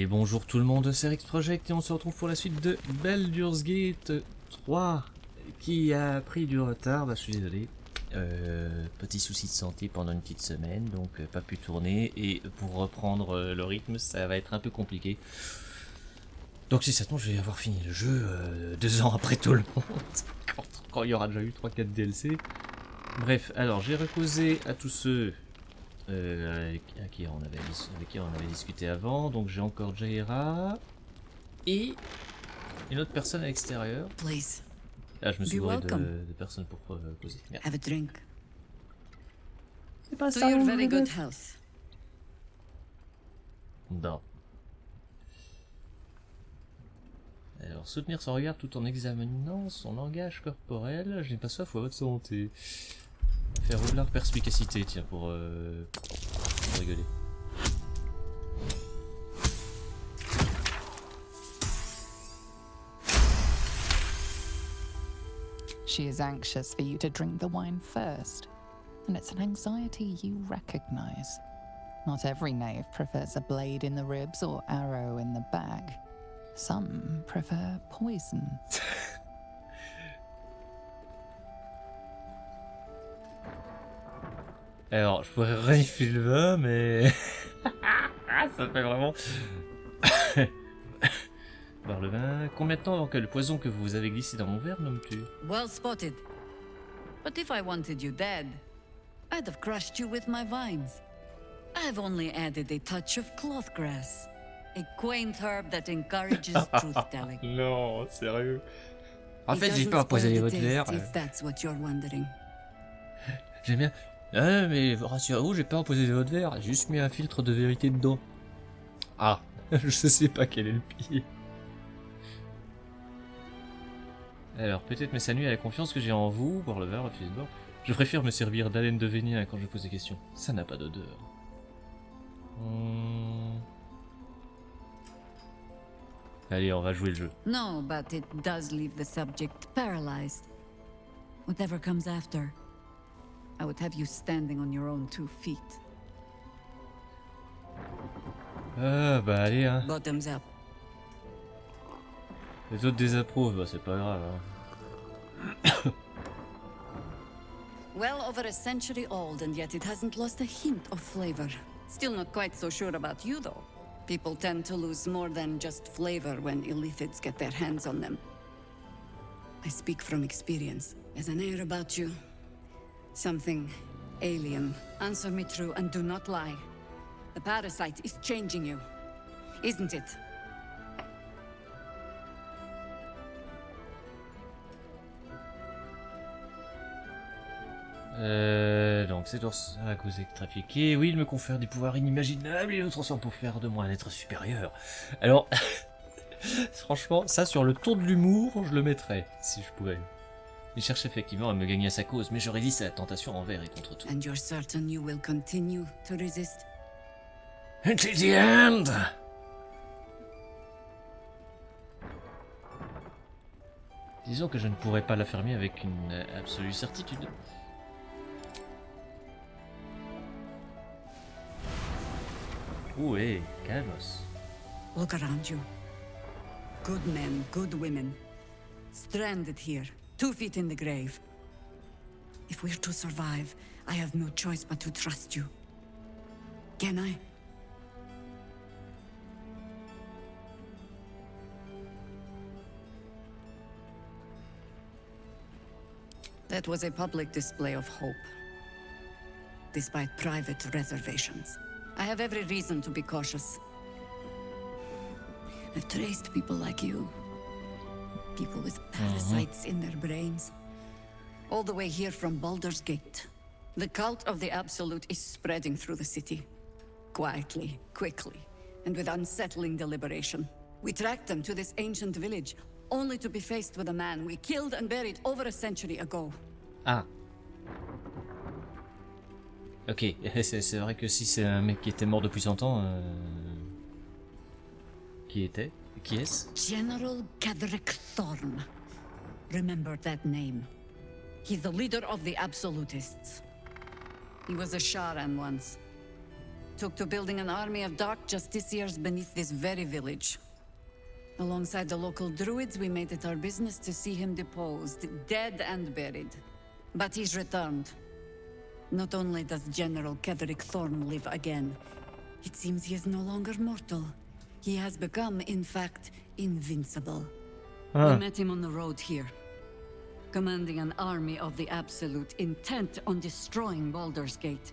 Et bonjour tout le monde, c'est Rxproject et on se retrouve pour la suite de Baldur's Gate 3 qui a pris du retard, bah je suis désolé. Petit souci de santé pendant une petite semaine, donc pas pu tourner, et pour reprendre le rythme ça va être un peu compliqué. Donc si ça tombe, je vais avoir fini le jeu 2 ans après tout le monde, quand il y aura déjà eu 3-4 DLC. Bref, alors j'ai reposé à tous ceux avec qui on avait discuté avant, donc j'ai encore Jaira et une autre personne à l'extérieur. Là je me suis bourré de personnes pour poser. Merde. Have a drink. C'est pas To ça. your very good health. Non. Alors soutenir son regard tout en examinant son langage corporel. Je n'ai pas soif à votre santé. Faire rouler leur perspicacité, tiens, pour rigoler. She is anxious for you to drink the wine first, and it's an anxiety you recognize. Not every knave prefers a blade in the ribs or arrow in the back. Some prefer poison. Alors, je pourrais renifler le vin, mais... ça fait vraiment... Boire le vin... Combien de temps avant que le poison que vous avez glissé dans mon verre ne me tue? Well spotted. But if I wanted you dead, I'd have crushed you with my vines. I've only added a touch of cloth grass, a quaint herb that encourages truth-telling. Non, sérieux. En fait, j'ai pas empoisonné votre verre. If that's what you're wondering. J'aime bien... Ah, mais rassurez-vous, j'ai pas empoisonné votre verre, j'ai juste mis un filtre de vérité dedans. Ah, je sais pas quel est le pire. Alors, peut-être, mais ça nuit à la confiance que j'ai en vous. Boire le verre, refuse de boire. Je préfère me servir d'haleine de vénien quand je pose des questions. Ça n'a pas d'odeur. Allez, on va jouer le jeu. No, but it does leave the subject paralyzed. Whatever comes after, I would have you standing on your own 2 feet. Ah, bah allez, hein. Bottoms up. Les autres désapprouvent, bah c'est pas grave, hein. Well over a century old, and yet it hasn't lost a hint of flavor. Still not quite so sure about you, though. People tend to lose more than just flavor when illithids get their hands on them. I speak from experience. There's an air about you. Something alien. Answer me true and do not lie. The parasite is changing you, isn't it? Donc c'est pour ça que vous êtes trafiqué. Oui, il me confère des pouvoirs inimaginables et le transforme pour faire de moi un être supérieur. Alors, franchement, ça sur le ton de l'humour, je le mettrais, si je pouvais. Il cherche effectivement à me gagner à sa cause, mais je résiste à la tentation envers et contre tout. And you're certain you will continue to resist? Until the end! Disons que je ne pourrais pas l'affirmer avec une absolue certitude. Ouais, calmos. Look around you. Good men, good women. Stranded here, 2 feet in the grave. If we're to survive, I have no choice but to trust you. Can I? That was a public display of hope, despite private reservations. I have every reason to be cautious. I've traced people like you. People with parasites in their brains. All the way here from Baldur's Gate. The cult of the Absolute is spreading through the city. Quietly, quickly, and with unsettling deliberation. We tracked them to this ancient village, only to be faced with a man we killed and buried over a century ago. Ah. Ok, c'est vrai que si c'est un mec qui était mort depuis 100 ans... Qui était? Qui est-ce? General Cadric Thorn. Remember that name. He's the leader of the Absolutists. He was a Sharan once. took to building an army of dark justiciars beneath this very village. Alongside the local druids, we made it our business to see him deposed, dead and buried. But he's returned. Not only does General Ketherick Thorn live again, it seems he is no longer mortal. He has become, in fact, invincible. We met him on the road here, commanding an army of the Absolute, intent on destroying Baldur's Gate.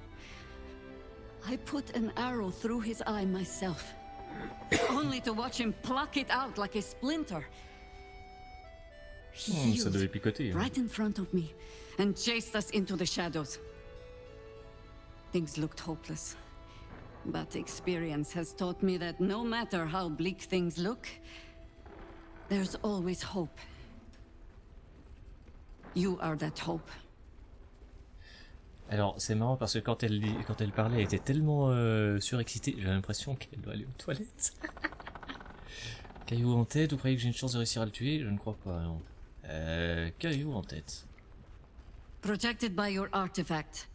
I put an arrow through his eye myself, only to watch him pluck it out like a splinter. He Ça healed devait picoter. right in front of me and chased us into the shadows. Things looked hopeless, but experience has taught me that no matter how bleak things look, there's always hope. You are that hope. Alors c'est marrant parce que quand elle parlait, elle était tellement surexcitée, j'ai l'impression qu'elle doit aller aux toilettes. Caillou en tête, vous croyez que j'ai une chance de réussir à le tuer? Je ne crois pas, non. Caillou en tête. Protected by your artifact,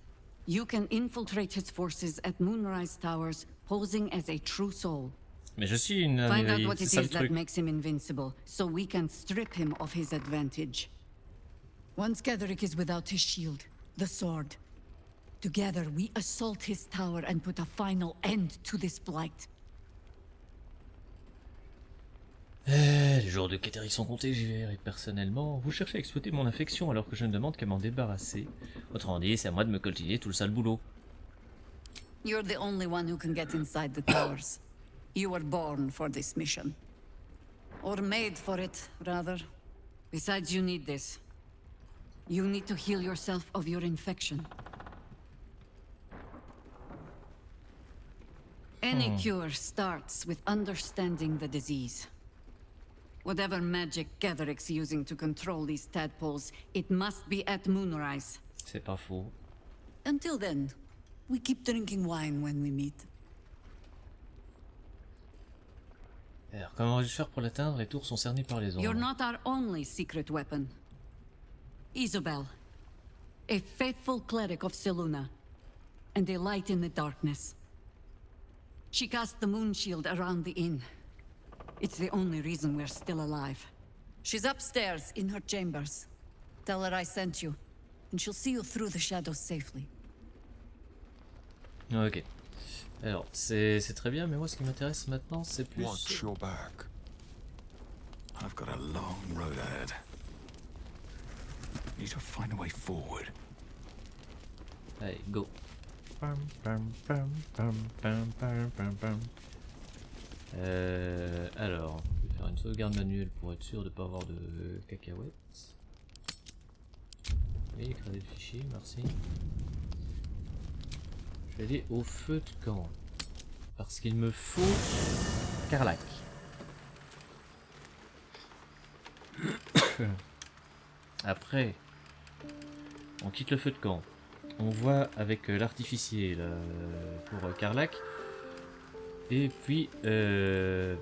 you can infiltrate his forces at Moonrise Towers, posing as a true soul. Mais je suis une Find out éveillée, what c'est it ça le is that truc. makes him invincible, so we can strip him of his advantage. Once Ketherick is without his shield, the sword. Together we assault his tower and put a final end to this blight. Les jours de Ketherick sont comptés, j'y vais, et personnellement, vous cherchez à exploiter mon infection alors que je ne demande qu'à m'en débarrasser. Autrement dit, c'est à moi de me coltiner tout le sale boulot. You're the only one who can get inside the towers. You were born for this mission. Or made for it, rather. Besides, you need this. You need to heal yourself of your infection. Any cure starts with understanding the disease. Whatever magic Ketherick's using to control these tadpoles, it must be at Moonrise. C'est pas faux. Until then, we keep drinking wine when we meet. Alors, comment vais-je faire pour l'atteindre? Les tours sont cernées par les You're ombres. not our only secret weapon. Isabel, a faithful cleric of Seluna, and a light in the darkness. She cast the moon shield around the inn. It's the only reason we're still alive. She's upstairs in her chambers. Tell her I sent you, and she'll see you through the shadows safely. Ok. Alors, c'est très bien, mais moi ce qui m'intéresse maintenant, c'est plus... Watch your back. I've got a long road ahead. Need to find a way forward. Allez, go. Pam, pam, pam, pam, pam, pam, pam, pam. Alors, je vais faire une sauvegarde manuelle pour être sûr de ne pas avoir de cacahuètes. Oui, écraser le fichier, merci. Je vais aller au feu de camp. Parce qu'il me faut Carlac. Après, on quitte le feu de camp. On voit avec l'artificier là, pour Carlac. Et puis, j'avais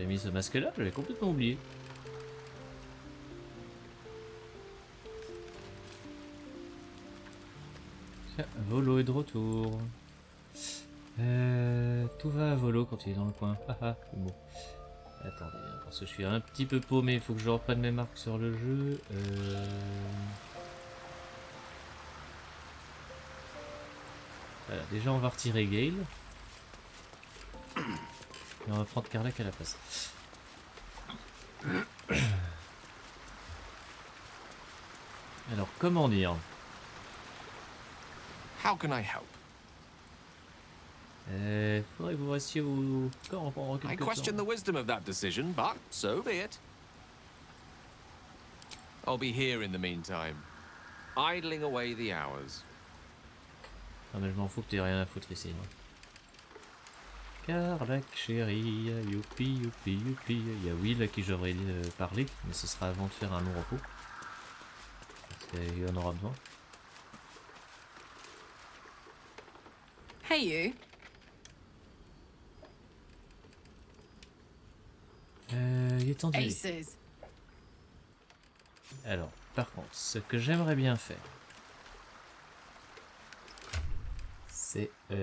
mis ce masque là, j'avais complètement oublié. Tiens, Volo est de retour. Tout va à Volo quand il est dans le coin. Haha, c'est bon. Attendez, parce que je suis un petit peu paumé, il faut que je reprenne mes marques sur le jeu. Voilà, déjà on va retirer Gale. Et on va prendre Carlac à la place. Alors, comment dire? How can I help? Faudrait que vous restiez au corps pendant I quelques question temps. the wisdom of that decision, but so be it. I'll be here in the meantime, idling away the hours. Non mais je m'en fous que t'aies rien à foutre ici. Hein. Carlac chérie, youpi youpi youpi. Il y a Will à qui j'aurais parlé, mais ce sera avant de faire un long repos. Parce qu'il en aura besoin. Hey, you. Il est temps d'y aller. Aces. Alors, par contre, ce que j'aimerais bien faire, c'est... Ah,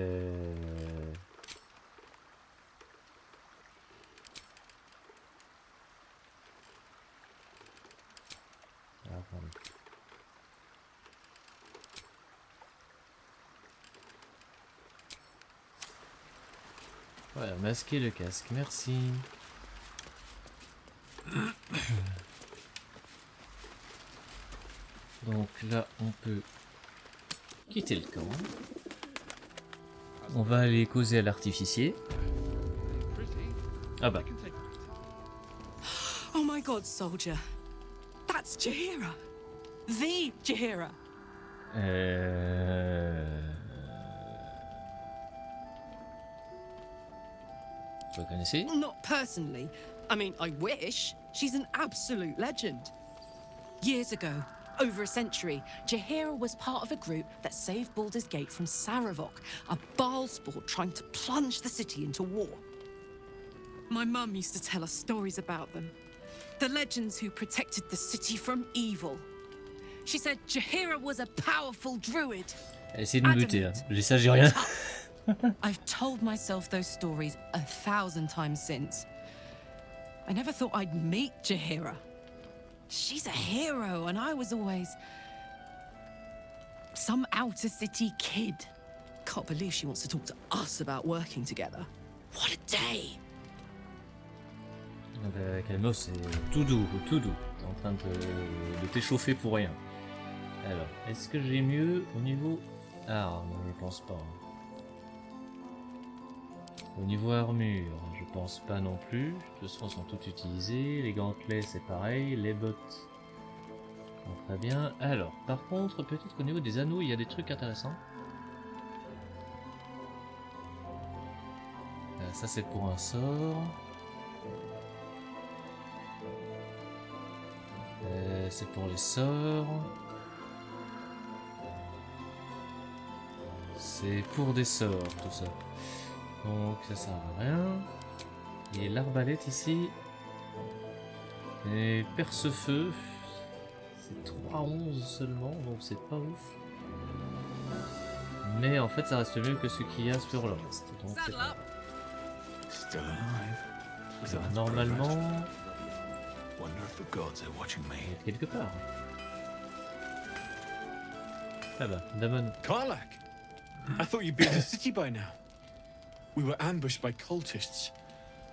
attendez. Voilà, masquer le casque, merci. Donc là, on peut quitter le camp. On va aller causer à l'artificier. Ah bah. Oh my god, soldier. That's Jahira. The Jahira. Vous la connaissez? Not personally. I mean, I wish. She's an absolute legend. Years ago, over a century, Jahira was part of a group that saved Baldur's Gate from Saravok, a Baalsport trying to plunge the city into war. My mum used to tell us stories about them. The legends who protected the city from evil. She said Jahira was a powerful druid. Essayez de me buter, hein. J'ai ça, j'ai rien. I've told myself those stories 1,000 times since. I never thought I'd meet Jahira. She's a hero, and I was always some outer city kid. Can't believe she wants to talk to us about working together. What a day! Calmos, c'est tout doux, tout doux. T'es en train de t'échauffer pour rien. Alors, est-ce que j'ai mieux au niveau arme? Je pense pas. Au niveau armure, je pense pas non plus. De toute façon, elles sont toutes utilisées. Les gantelets, c'est pareil. Les bottes, sont très bien. Alors, par contre, peut-être qu'au niveau des anneaux, il y a des trucs intéressants. Ça, c'est pour un sort. C'est pour les sorts. C'est pour des sorts, tout ça. Donc ça sert à rien. Et l'arbalète ici. Et perce-feu. C'est 3-11 seulement, donc c'est pas ouf. Mais en fait ça reste mieux que ce qu'il y a sur le reste. Donc c'est pas grave. Normalement... il est quelque part. Ah bah, Damon. Karlak! I thought you'd be in the city by now. We were ambushed by cultists.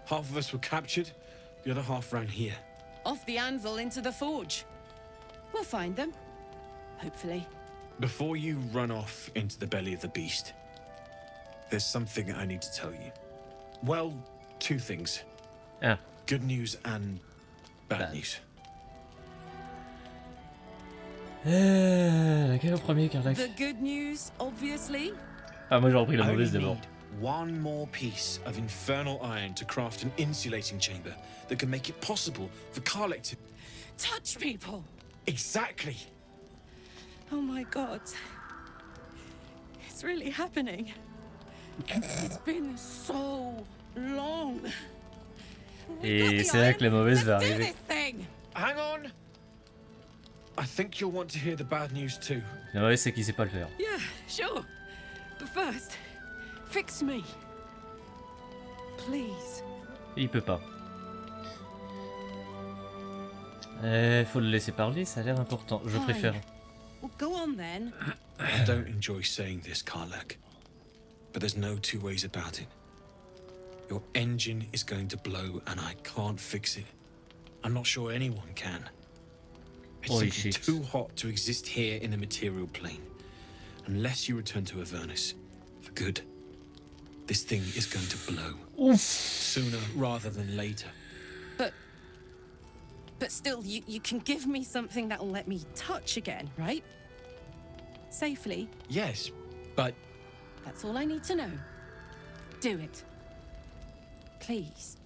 Half of us were captured, the other half ran here. Off the anvil into the forge. We'll find them. Hopefully. Before you run off into the belly of the beast, there's something I need to tell you. Well, two things. Ah. Good news and bad news. Laquelle au premier, Karlak? The good news, obviously. Ah, moi j'aurais pris la I only mauvaise d'abord. need one more piece of infernal iron to craft an insulating chamber that can make it possible for Karlak to... Touch people. Exactly! Oh my god. It's really happening. It's been so long. Et c'est là que la mauvaise va arriver. Hang on! I think you'll want to hear the bad news too. La mauvaise, c'est qu'il sait pas le faire. Yeah, sure. But first, fix me. Please. Il peut pas. Faut le laisser parler, ça a l'air important. Je Fine. préfère. Well, go on then. I don't enjoy saying this, Karlak, but there's no two ways about it. Your engine is going to blow and I can't fix it. I'm not sure anyone can. It's Holy simply shit. too hot to exist here in the material plane. Unless you return to Avernus for good, this thing is going to blow. Sooner rather than later. But still, you can give me something that'll let me touch again, right? Safely. Yes, but That's all I need to know. Do it. Please.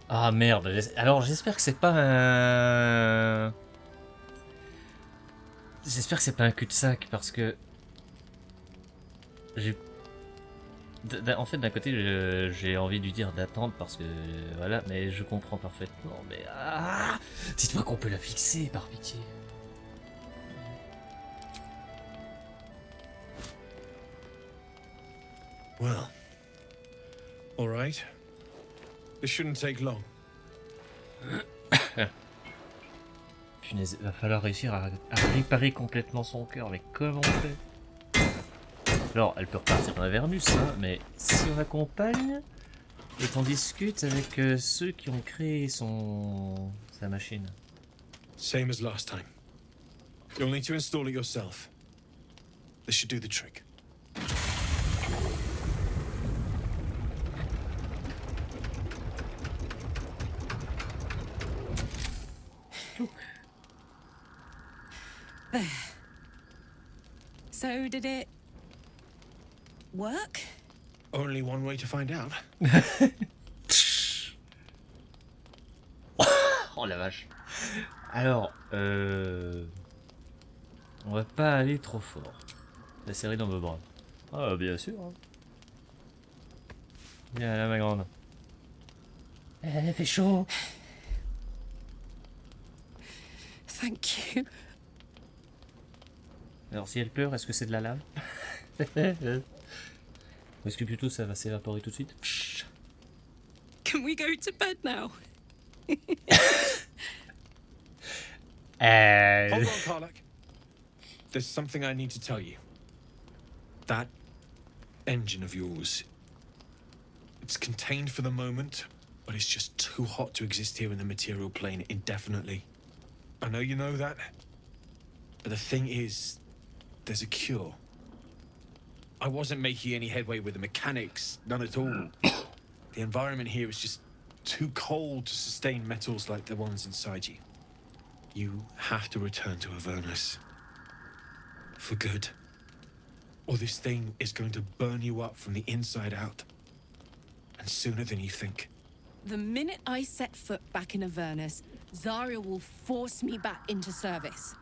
Ah merde. Alors j'espère que c'est pas un... J'espère que c'est pas un cul-de-sac parce que... En fait, d'un côté, j'ai envie de lui dire d'attendre parce que voilà, mais je comprends parfaitement. Mais dites-moi qu'on peut la fixer, par pitié. Well, all right. This shouldn't take long. Punaise, va falloir réussir à réparer complètement son cœur. Mais comment on fait? Alors, elle peut repartir en Avernus, hein, mais si on l'accompagne et qu'on discute avec ceux qui ont créé sa machine. Same as last time. You'll need to install it yourself. This should do the trick. There. So did it work? Only one way to find out. Oh la vache. Alors, on va pas aller trop fort. La serrer dans vos bras. Ah, bien sûr. Hein. Viens là, ma grande. Elle fait chaud. Thank you. Alors, si elle pleure, est-ce que c'est de la lave? Ou est-ce que plutôt ça va s'évaporer tout de suite? Can we go to bed now? Hold on, Karlak. There's something I need to tell you. That engine of yours, it's contained for the moment, but it's just too hot to exist here in the material plane indefinitely. I know you know that, but the thing is, there's a cure. I wasn't making any headway with the mechanics, none at all. The environment here is just too cold to sustain metals like the ones inside you. You have to return to Avernus. For good. Or this thing is going to burn you up from the inside out. And sooner than you think. The minute I set foot back in Avernus, Zarya will force me back into service.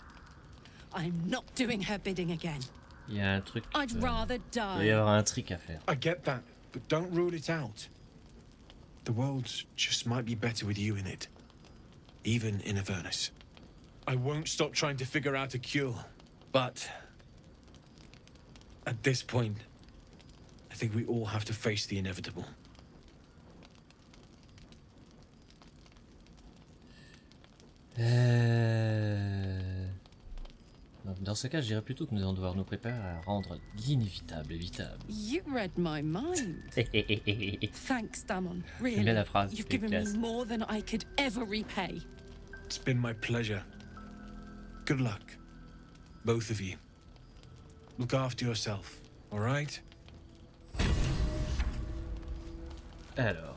I'm not doing her bidding again. Il y a un truc. I'd rather Il doit y die. avoir un trick à faire. I get that, but don't rule it out. The world just might be better with you in it. Even in Avernus. I won't stop trying to figure out a cure, but at this point, I think we all have to face the inevitable. Donc, dans ce cas, je dirais plutôt que nous allons devoir nous préparer à rendre l'inévitable évitable. You read my mind. Thanks, Damon. Really, bien la phrase, you've c'est given classe. me more than I could ever repay. It's been my pleasure. Good luck, both of you. Look after yourself, all right? Alors.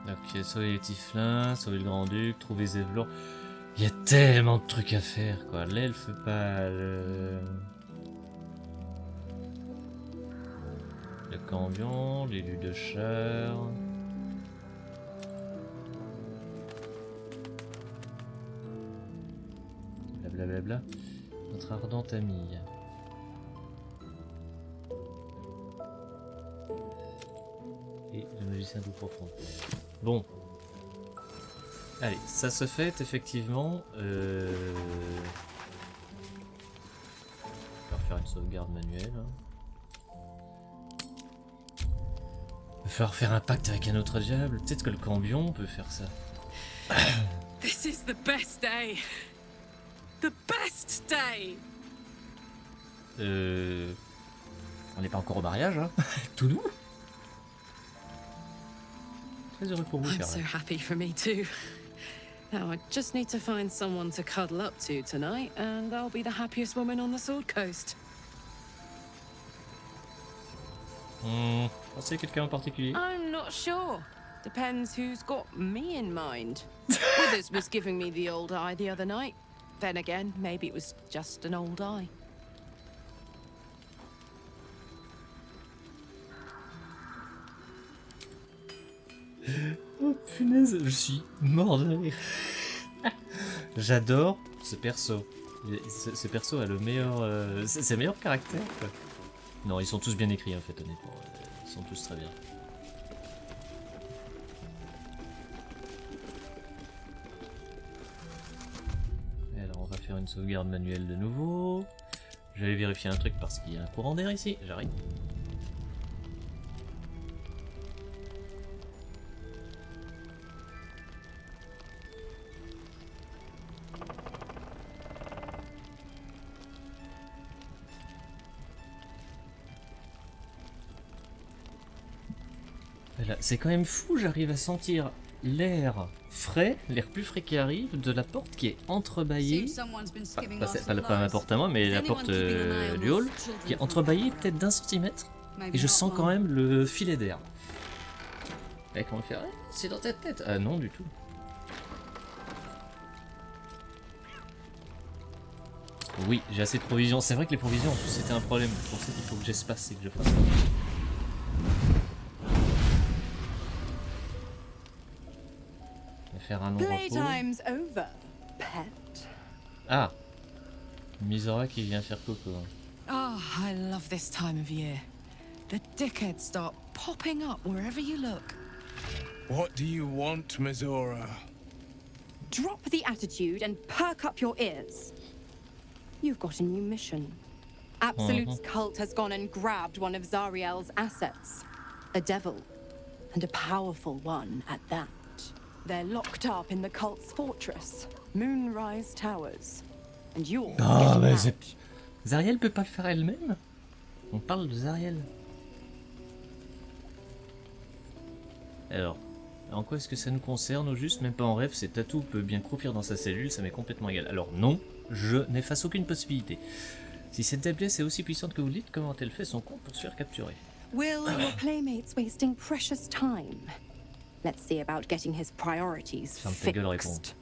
Ok, sauver les Tiflins, sauver le Grand-Duc, trouver Zevlon. Il y a tellement de trucs à faire, quoi. L'elfe pâle. Le cambion, l'élu de char. Blablabla. Notre ardente amie. Et le magicien d'eau profonde. Bon. Allez, ça se fait effectivement. On va faire une sauvegarde manuelle. Il va falloir faire un pacte avec un autre diable. Peut-être que le cambion peut faire ça. This is the best day. The best day. On n'est pas encore au mariage, hein. Tout doux. Très heureux pour vous, I'm so Charles. happy for me too. Now I just need to find someone to cuddle up to tonight, and I'll be the happiest woman on the Sword Coast. Pensez à quelqu'un en particulier? I'm not sure. Depends who's got me in mind. Withers was giving me the old eye the other night. Then again, maybe it was just an old eye. Oh punaise. Je suis mort de rire. J'adore ce perso. Ce perso a le meilleur... c'est le meilleur caractère, quoi. Non, ils sont tous bien écrits, en fait, honnêtement. Ils sont tous très bien. Et alors, on va faire une sauvegarde manuelle de nouveau. Je vais vérifier un truc parce qu'il y a un courant d'air ici. J'arrive. C'est quand même fou, j'arrive à sentir l'air frais, l'air plus frais qui arrive de la porte qui est entrebâillée. Pas ma porte à moi, mais la porte du hall qui est entrebâillée peut-être d'1 centimètre. Et je sens quand même le filet d'air. Et comment faire? C'est dans ta tête. Ah non, du tout. Oui, j'ai assez de provisions. C'est vrai que les provisions en plus c'était un problème. C'est pour ça qu'il faut que j'espace et que je fasse. Faire un long repos. Ah, Misora qui vient faire coco. Oh, I love this time of year. The dickheads start popping up wherever you look. What do you want, Misora? Drop the attitude and perk up your ears. You've got a new mission. Absolute's cult has gone and grabbed one of Zariel's assets. A devil. And a powerful one at that. They're locked up in the cult's fortress, Moonrise Towers. And you're mais c'est... Zariel peut pas le faire elle-même? On parle de Zariel. Alors, en quoi est-ce que ça nous concerne au juste? Même pas en rêve, cet atout peut bien croupir dans sa cellule, ça m'est complètement égal. Alors non, je n'efface aucune possibilité. Si cette faiblesse est aussi puissante que vous le dites, comment a-t-elle fait son compte pour se faire capturer? Will your playmates wasting precious time? Let's see about getting his priorities fixed.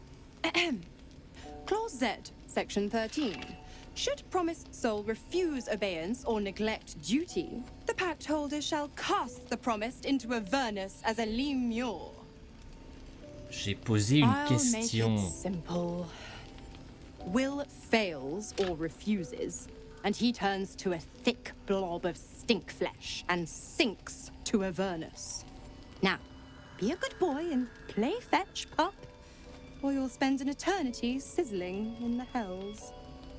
Clause Z, Section 13. Should promised soul refuse obeyance or neglect duty, the pact holder shall cast the promised into Avernus as a lemure. J'ai posé une question. Make it simple. Will fails or refuses, and he turns to a thick blob of stink flesh and sinks to Avernus. Now, be a good boy and play fetch, pup, or you'll spend an eternity sizzling in the hells.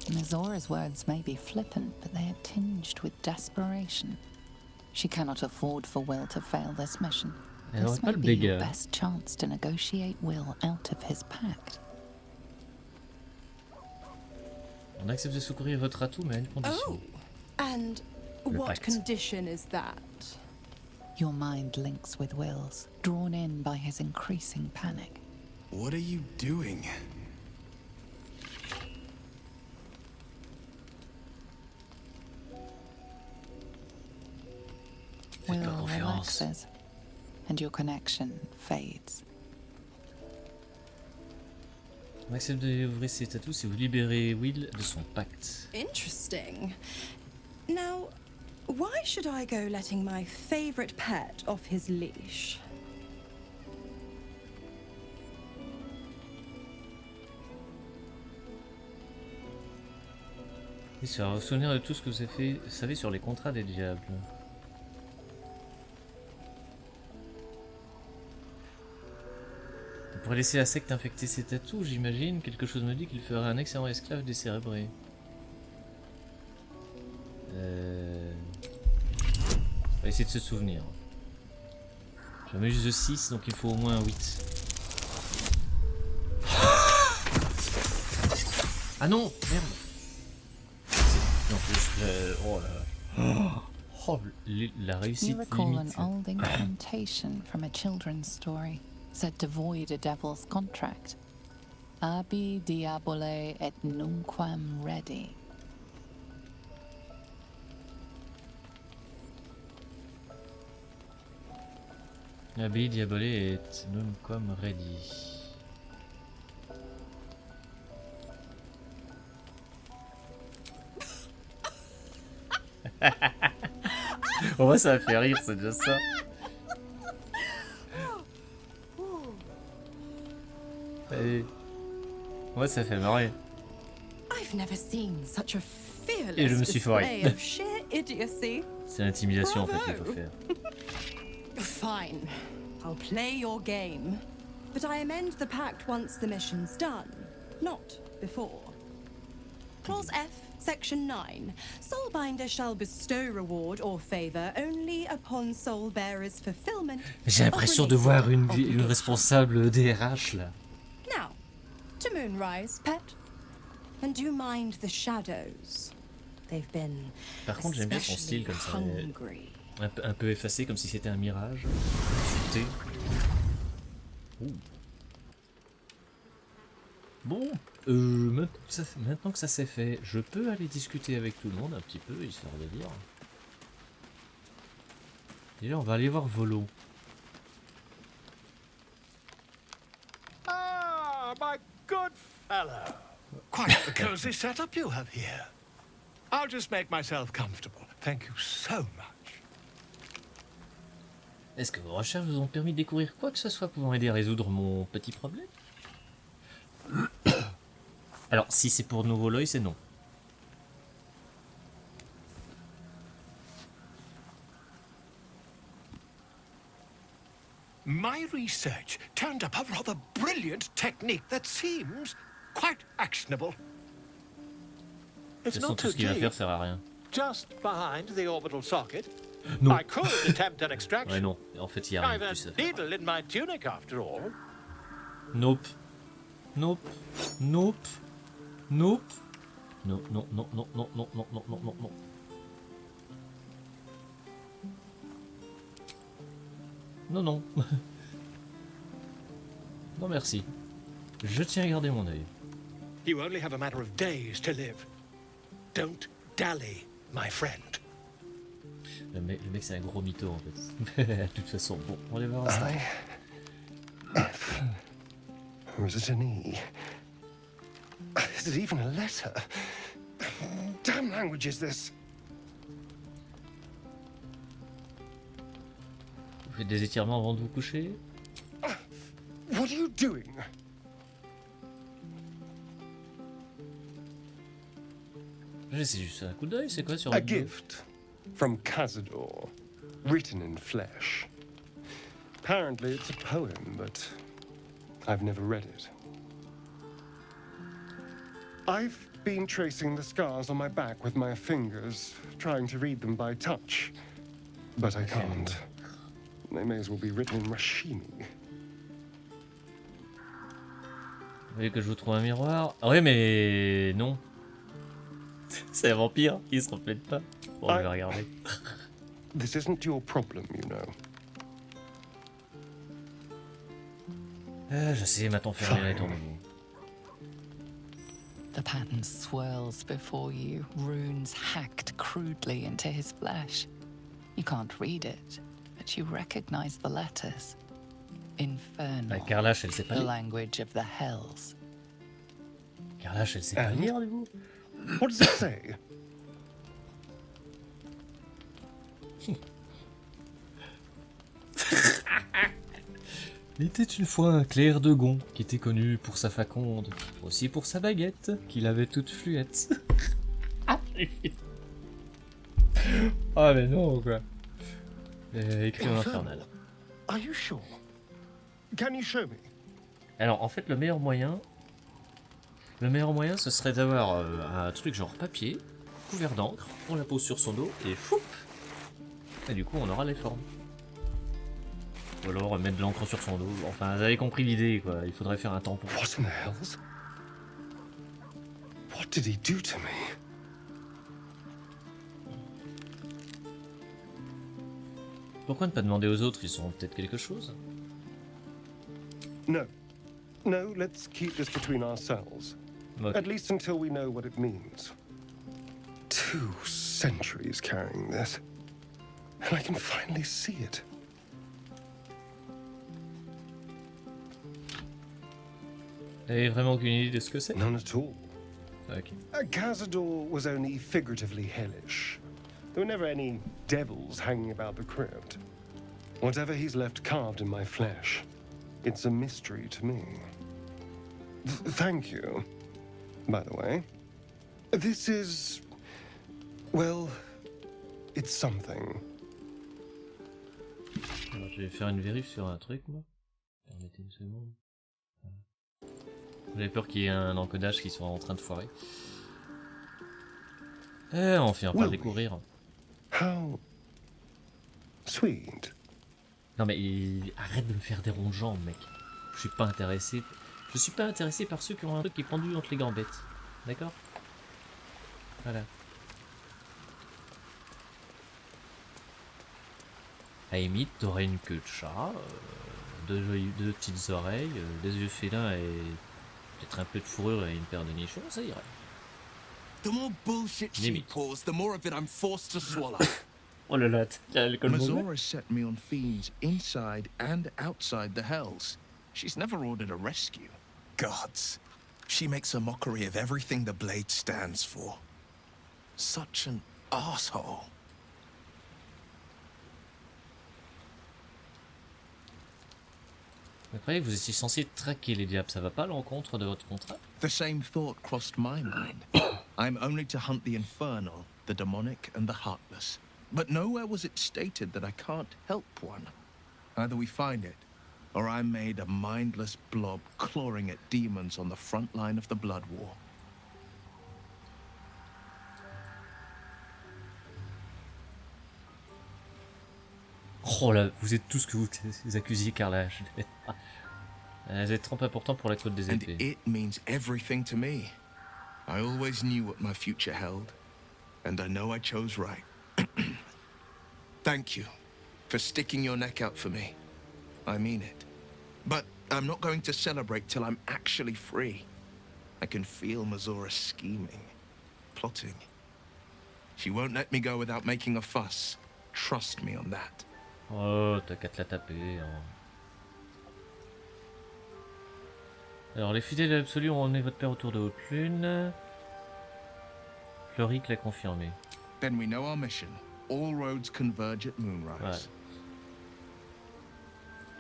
Mizora's words may be flippant, but they are tinged with desperation. She cannot afford for Will to fail this mission. This may be your best chance to negotiate Will out of his pact. On accepte de secourir votre atout, mais à une condition. Oh, and what condition is that? Your mind links with Will's, drawn in by his increasing panic. What are you doing? Will relaxes, and your connection fades. On accepte d'ouvrir cet atout si vous libérez Will de son pacte. Interesting. Now, why should I go letting my favorite pet off his leash? Et se faire souvenir de tout ce que vous savez sur les contrats des diables. On pourrait laisser la secte infecter cet atout, j'imagine. Quelque chose me dit qu'il ferait un excellent esclave décérébré. On va essayer de se souvenir. J'en ai juste de 6, donc il faut au moins un 8. Ah non, merde. Non, oh là. Oh, la réussite You recall limite. an old incantation from a children's story, said to void a devil's contract. Abi diabole et nunquam redi. Abi diabole et nunquam redi. Au moins ça va faire rire, c'est déjà ça. Et... Ouais, ça fait marrer. I've never seen such a Et je me fearless suis foiré. display of sheer idiocy. C'est l'intimidation en fait qu'il faut faire. Fine. I'll play your game. But I amend the pact once the mission's done, not before. Clause F, Section 9. Soulbinder shall bestow reward or favor only upon soul bearer's fulfillment. J'ai l'impression de voir une responsable DRH là. Now, to Moonrise, pet. And do mind the shadows. They've been Par contre, j'aime bien son style comme ça. hungry. Un peu effacé, comme si c'était un mirage. Futé. Ouh. Bon, maintenant que ça s'est fait, je peux aller discuter avec tout le monde un petit peu, histoire de dire. Et là, on va aller voir Volo. Ah, my good fellow. Quite the cozy setup you have here. I'll just make myself comfortable. Thank you so much. Est-ce que vos recherches vous ont permis de découvrir quoi que ce soit pouvant aider à résoudre mon petit problème? Alors, si c'est pour nouveau l'œil, c'est non. My research turned up a rather brilliant technique that seems quite actionable. De It's toute façon, not tout too ce qu'il va deep. faire sert à rien. Just behind the orbital socket. Non. I could attempt an extraction. Ouais, non. En fait, il y a rien I've de a plus à faire. needle in my tunic after all. Nope. Nope. Nope. Nope. Non, non, non, non, non, non, non, non, non, non, non. Non, non. Non, merci. Je tiens à garder mon œil. You only have a matter of days to live. Don't dally, my friend. Le mec c'est un gros mytho en fait. De toute façon, bon, on va voir ça. F. Or is it an E? Is it even a letter? Damn language is this? Vous faites des étirements avant de vous coucher? What are you doing? C'est juste un coup d'œil, c'est quoi sur A le dos? gift from Cazador, written in flesh. Apparently it's a poem, but I've never read it. I've been tracing the scars on my back with my fingers, trying to read them by touch. But I can't. They may as well be written in Rashimi. Vous voulez que je vous trouve un miroir? Ah ouais, mais non. C'est un vampire, il se reflète pas. Bon, je vais regarder. This isn't your problem, you know. Je sais, maintenant fermer la tourne. The pattern swirls before you, runes hacked crudely into his flesh. You can't read it, but you recognize the letters. Infernal, Ah, Carlache, elle sait pas the lire. language of the hells. Carlache, elle sait pas lire, du coup. What does it say? Il était une fois un clerc de Gon qui était connu pour sa faconde, aussi pour sa baguette qu'il avait toute fluette. Ah mais non quoi. Écrit en infernal. Are you sure? Can you show me? Alors en fait le meilleur moyen ce serait d'avoir un truc genre papier, couvert d'encre, on la pose sur son dos et foup. Et du coup on aura les formes. Ou alors mettre de l'encre sur son dos. Enfin, vous avez compris l'idée, quoi. Il faudrait faire un tampon. What in the hells? What did he do to me? Pourquoi ne pas demander aux autres? Ils sauront peut-être quelque chose. No. No, let's keep this between ourselves. Ok. At least until we know what it means. 2 centuries carrying this. And I can finally see it. Vous avez vraiment aucune idée de ce que c'est? None at all. Ok. Cazador was only figuratively hellish. There were never any devils hanging about the crypt. Whatever he's left carved in my flesh, it's a mystery to me. Thank you. By the way, this is... well, it's something. Alors, je vais faire une vérif sur un truc, moi. Permettez une seconde. J'avais peur qu'il y ait un encodage qui soit en train de foirer. On finira par le découvrir. How sweet. Non mais arrête de me faire des ronds de jambes, mec. Je suis pas intéressé. Je suis pas intéressé par ceux qui ont un truc qui est pendu entre les gambettes. D'accord? Voilà. À la limite, t'aurais une queue de chat, deux petites oreilles, des yeux félins et peut-être un peu de fourrure et une paire de nichons, ça irait. The more bullshit she pours, the more of it I'm forced to swallow. Oh là là, l'alcool Mazora set me on fiends inside and outside the Hells. She's never ordered a rescue. Gods. She makes a mockery of everything the blade stands for. Such an asshole. Après, vous étiez censé traquer les diables, ça va pas à l'encontre de votre contrat? The same thought crossed my mind. I'm only to hunt the infernal, the demonic, and the heartless. But nowhere was it stated that I can't help one. Either we find it, or I'm made a mindless blob clawing at demons on the front line of the blood war. Oh là, vous êtes tous que vous accusiez Carla. Vous êtes trop important pour la côte des And épées. it means everything to me. I always knew what my future held, and I know I chose right. Thank you for sticking your neck out for me. I mean it. But I'm not going to celebrate till I'm actually free. I can feel Mazora scheming, plotting. She won't let me go without making a fuss. Trust me on that. Oh, t'as qu'à te la taper. Hein. Alors, les fidèles absolus ont emmené votre père autour de Haute-Lune. Floric l'a confirmé. Then we know our mission. All roads converge at moonrise. Ouais.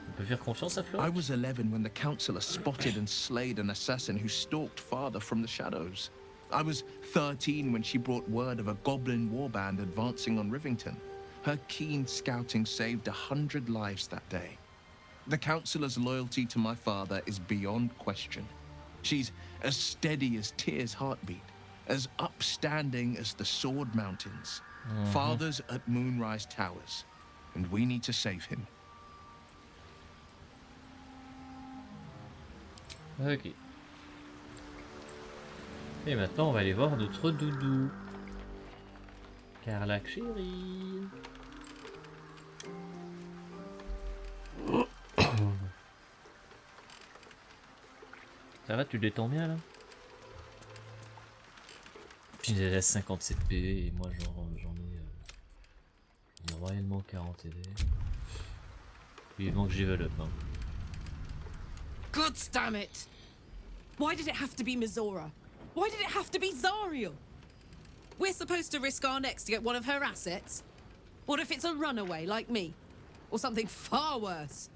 On peut faire confiance à Floric. I was 11 when the councillor spotted and slayed an assassin who stalked father from the shadows. I was 13 when she brought word of a goblin warband advancing on Rivington. Her keen scouting saved 100 lives that day. The councillor's loyalty to my father is beyond question. She's as steady as Tyr's heartbeat, as upstanding as the Sword Mountains. Father's at Moonrise Towers, and we need to save him. Ok. Et maintenant, on va aller voir notre doudou. Carla chérie. Ça va, tu le détends bien là? Puis il a 57 PV et moi j'en ai moyennement 40 ED. Puis il manque que j'évolue hein. God damn it! Why did it have to be Mazora? Why did it have to be Zariel? We're supposed to risk our necks to get one of her assets? What if it's a runaway like me? Or something far worse?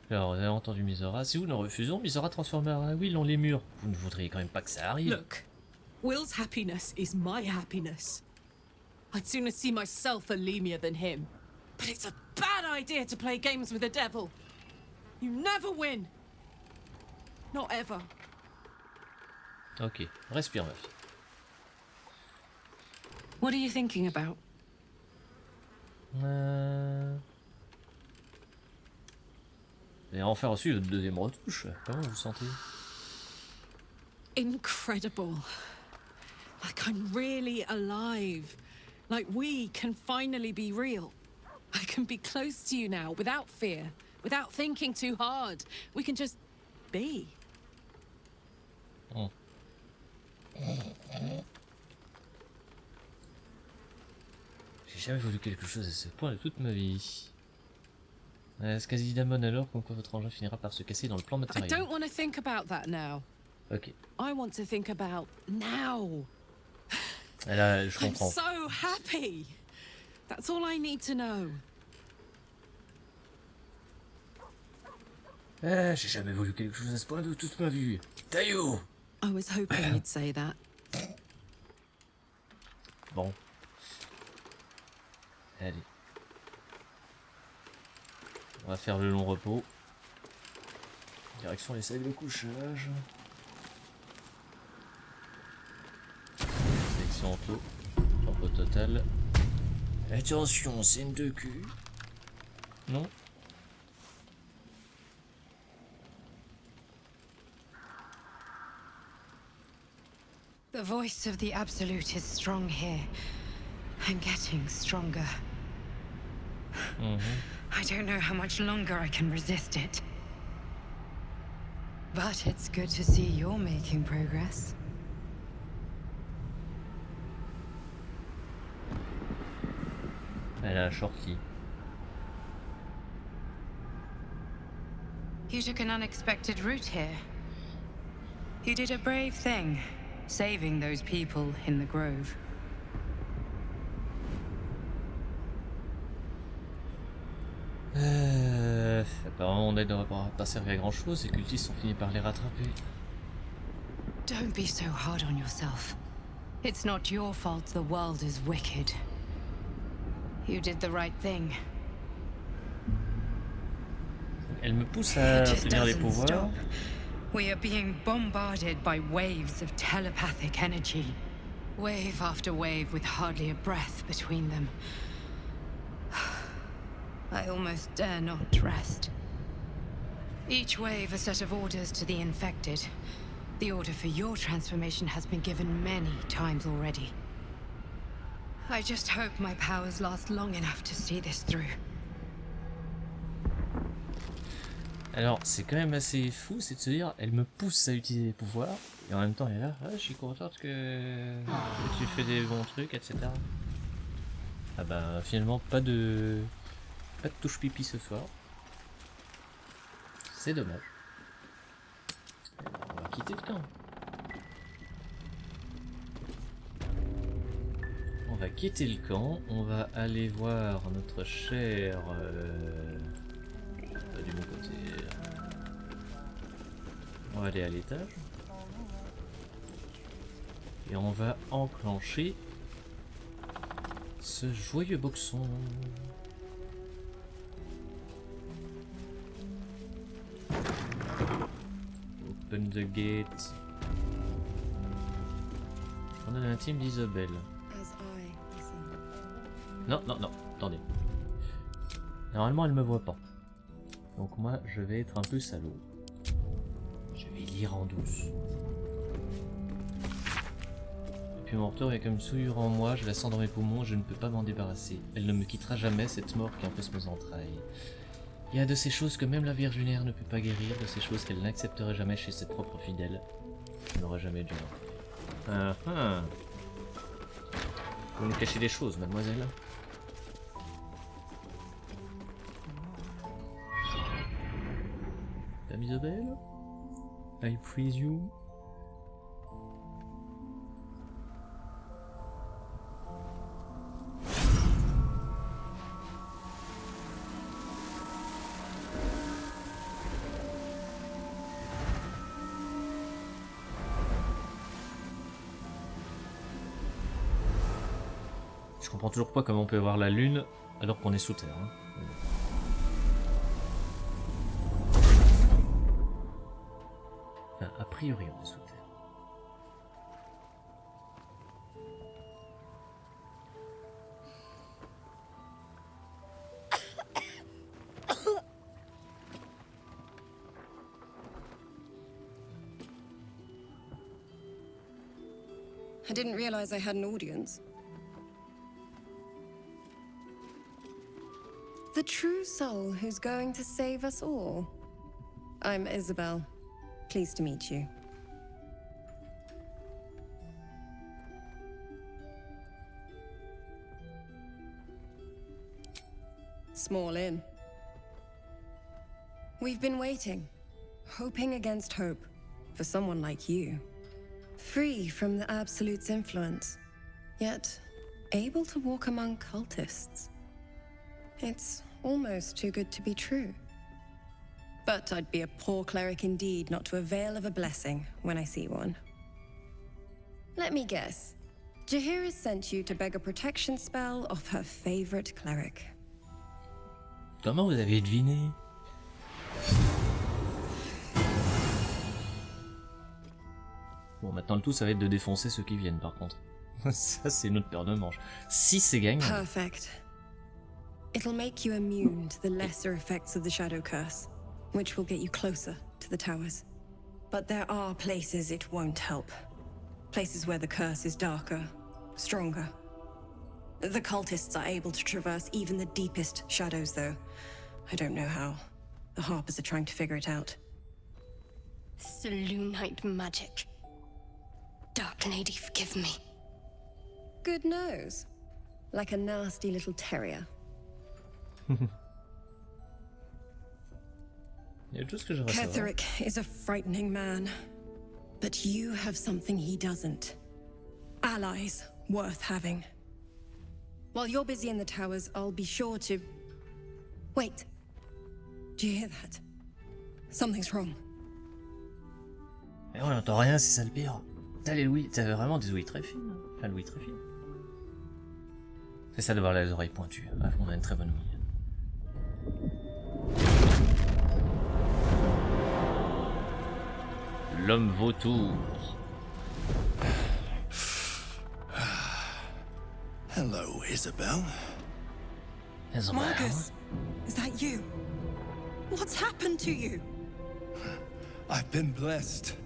Alors, vous avez entendu Misora. Si nous refusons, Misora transformera Will en lémur. Vous ne voudriez quand même pas que ça arrive. Look, Will's happiness is my happiness. I'd sooner see myself a lemur than him. But it's a bad idea to play games with the devil. You never win. Not ever. Ok, respire meuf. What are you thinking about? Et enfin reçu le deuxième retouche. Comment vous vous sentez? Incredible. Like I'm really alive. Like we can finally be real. I can be close to you now without fear, without thinking too hard. We can just be. J'ai jamais voulu quelque chose à ce point de toute ma vie. Skazidamon alors, comme quoi votre engin finira par se casser dans le plan I matériel. don't want to think about that now. Ok. I want to think about now. Et là, je I'm comprends. so happy. That's all I need to know. Ah, j'ai jamais voulu quelque chose à ce point de toute ma vie. Taillot. I was hoping you'd say that. Bon. Allez. On va faire le long repos. Direction les salles de couchage. Sélection auto. Repos total. Attention, scène de cul. Non. The voice of the Absolute is strong here, and getting stronger. I don't know how much longer I can resist it. But it's good to see you're making progress. Elle a un shorty. You took an unexpected route here. You did a brave thing, saving those people in the grove. Apparemment mon aide n'aurait pas servi à grand chose, et cultistes ont fini par les rattraper. Don't be so hard on yourself. It's not your fault the world is wicked. You did the right thing. Elle me pousse à It just obtenir les doesn't pouvoirs. stop. We are being bombarded by waves of telepathic energy. Wave after wave with hardly a breath between them. I almost dare not rest. Each wave a set of orders to the infected. The order for your transformation has been given many times already. I just hope my powers last long enough to see this through. Alors, c'est quand même assez fou, c'est de se dire, elle me pousse à utiliser les pouvoirs, et en même temps, elle est là, ah, je suis contente que tu fais des bons trucs, etc. Ah bah, finalement, pas de touche pipi ce soir. C'est dommage. On va quitter le camp. On va quitter le camp, on va aller voir notre cher... du bon côté. On va aller à l'étage. Et on va enclencher ce joyeux boxon. Open the gate. On a l'intime d'Isabelle. Non, non, non, attendez. Normalement, elle me voit pas. Donc moi, je vais être un peu salaud. Je vais lire en douce. Et puis mon retour est comme souillure en moi, je la sens dans mes poumons, je ne peux pas m'en débarrasser. Elle ne me quittera jamais, cette mort qui empêche mes entrailles. Il y a de ces choses que même la Vierge lunaire ne peut pas guérir, de ces choses qu'elle n'accepterait jamais chez ses propres fidèles. Elle n'aurait jamais dû l'entendre. Ah ah. Vous nous cachez des choses, mademoiselle. Dame Isabelle, I praise you. Je comprends toujours pas comment on peut avoir la lune alors qu'on est sous terre. Hein. Enfin, a priori on est sous terre. I didn't realize I had an audience. The true soul who's going to save us all. I'm Isabel. Pleased to meet you. Small inn. We've been waiting, hoping against hope, for someone like you. Free from the Absolute's influence, yet able to walk among cultists. It's almost too good to be true. But I'd be a poor cleric indeed not to avail of a blessing when I see one. Let me guess. Jaheira sent you to beg a protection spell off her favorite cleric. Comment vous avez deviné? Bon, maintenant le tout, ça va être de défoncer ceux qui viennent, par contre. Ça, c'est notre paire de manches. Si c'est gagnant. Perfect. It'll make you immune to the lesser effects of the Shadow Curse, which will get you closer to the towers. But there are places it won't help. Places where the curse is darker, stronger. The cultists are able to traverse even the deepest shadows, though. I don't know how. The Harpers are trying to figure it out. Lunite magic. Dark Lady, forgive me. Good nose. Like a nasty little terrier. Il y a tout ce que j'aimerais savoir. Ketherick is a frightening man. But you have something he doesn't. Allies worth having. While you're busy in the towers, I'll be sure to... Wait. Do you hear that? Something's wrong. Mais on n'entend rien, c'est ça le pire. T'as les ouïes, t'avais vraiment des ouïes très fines. Enfin, l'ouïe très fine. C'est ça d'avoir les oreilles pointues. Ah, on a une très bonne ouïe. L'homme vautour. Hello, Isabel. Isabel. Marcus, is that you? What's happened to you? I've been blessed.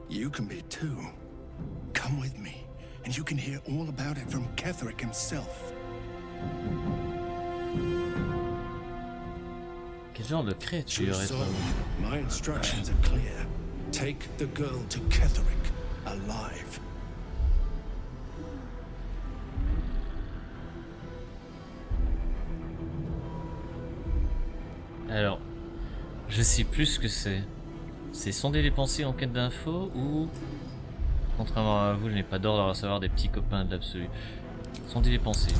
You can be too. Come with me, and you can hear all about it from Ketherick himself. Quel genre de créature est-ce? My instructions are clear. Take the girl to Ketherick, alive. Alors, je sais plus ce que c'est. C'est sonder les pensées en quête d'infos ou... Contrairement à vous, je n'ai pas d'ordre à recevoir des petits copains de l'absolu. Sonder les pensées.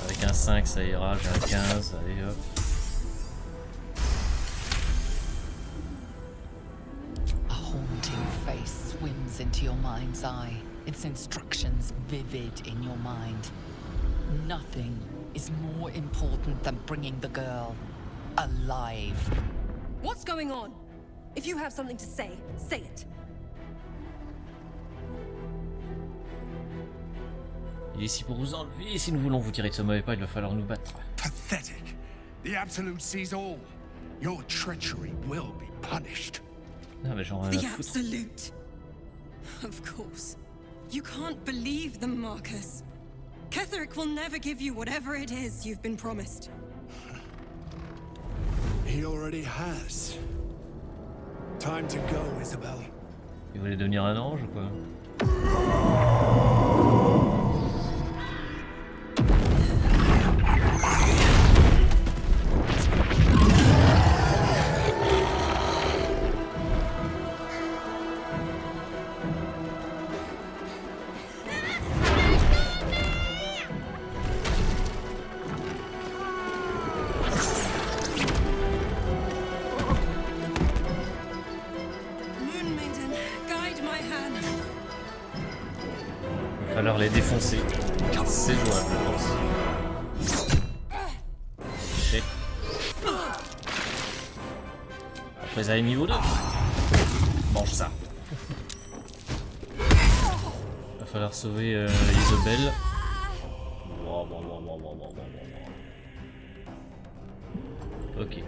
Avec un 5 ça ira, j'ai un 15, allez hop. A haunting face swims into your mind's eye, its instructions vivid in your mind. Nothing is more important than bringing the girl alive. What's going on? If you have something to say, say it. Il est ici pour vous enlever, et si nous voulons vous tirer de ce mauvais pas, il va falloir nous battre. Pathetic. The Absolute sees all. Your treachery will be punished. Ah mais j'en ai rien The à foutre. Absolute. Of course. You can't believe them, Marcus. Ketherick will never give you whatever it is you've been promised. He already has. Time to go, Isabel. Il voulait devenir un ange ou quoi? Il va falloir les défoncer. C'est jouable, je pense. Shit. Après, ça niveau 2. Mange ça. Il va falloir sauver Isabelle. Ok.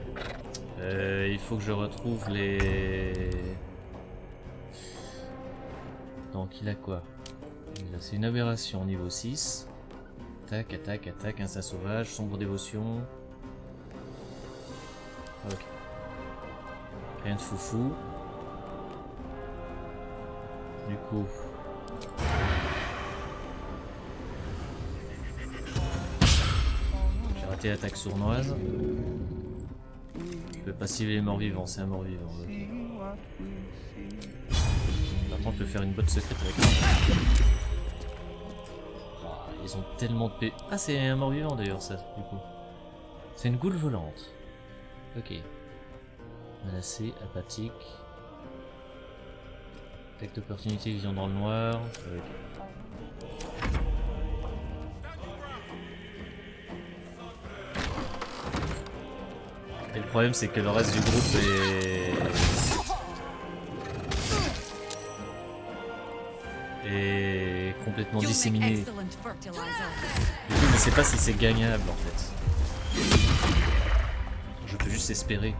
Il faut que je retrouve les... Donc il a quoi? C'est une aberration niveau 6. Attaque, attaque, attaque, instinct sauvage, sombre dévotion. Ok. Rien de foufou. Du coup... J'ai raté l'attaque sournoise. Je peux passiver les morts vivants, c'est un mort vivant. Par contre, je peux faire une botte secrète avec lui. Ils ont tellement de P... Ah, c'est un mort-vivant d'ailleurs, ça, du coup. C'est une goule volante. Ok. Menacé, apathique. Attaque d'opportunité, vision dans le noir. Et le problème, c'est que le reste du groupe est complètement disséminé. Du coup, je ne sais pas si c'est gagnable en fait. Je peux juste espérer.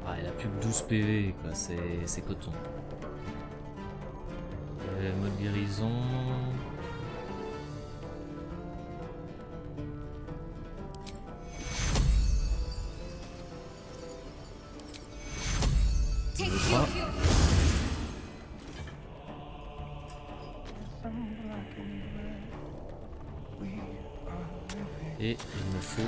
Ah, il a plus que 12 PV, quoi, c'est coton. Mode guérison. Et il me faut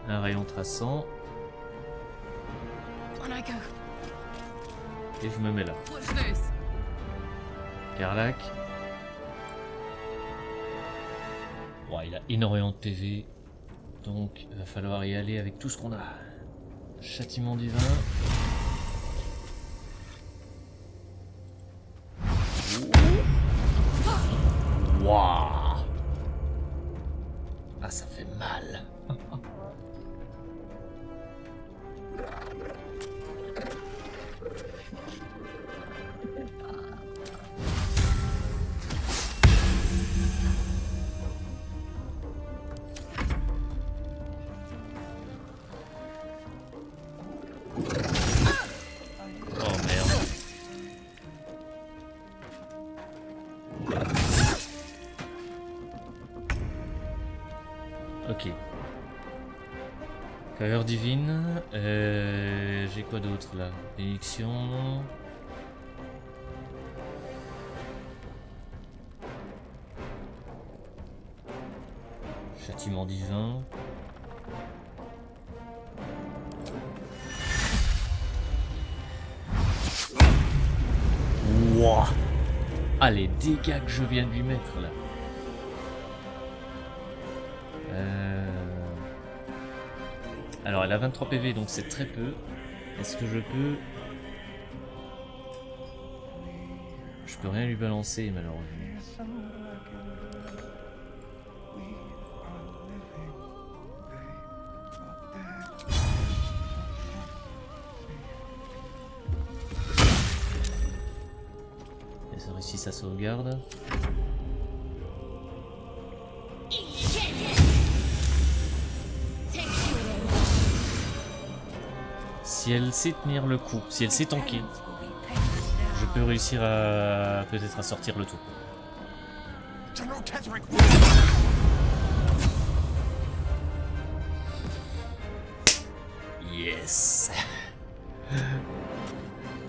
un rayon traçant. Et je me mets là. Carlac. Bon, il a énormément de PV. Donc il va falloir y aller avec tout ce qu'on a. Châtiment divin. Waouh. Ah, ça fait mal. Ok. Faveur divine. J'ai quoi d'autre là? Bénédiction. Châtiment divin. Wouah! Ah, les dégâts que je viens de lui mettre là. Alors elle a 23 PV donc c'est très peu. Est-ce que je peux... Je peux rien lui balancer malheureusement. Et ça réussit sa sauvegarde. Si elle sait tenir le coup, si elle sait tanker, je peux réussir à peut-être à sortir le tout. Yes.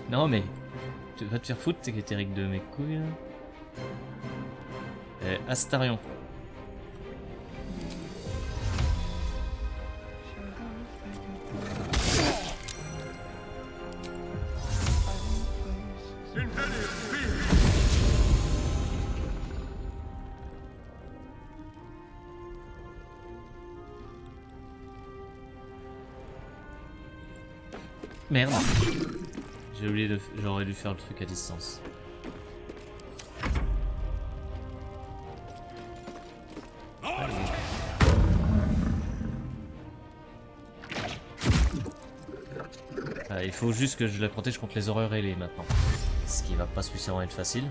Non mais, tu vas te faire foutre, t'es qu'éthérique de mes couilles. Astarion. Merde. J'ai oublié de... J'aurais dû faire le truc à distance. Ah, il faut juste que je la protège contre les horreurs ailées maintenant. Ce qui va pas spécialement être facile.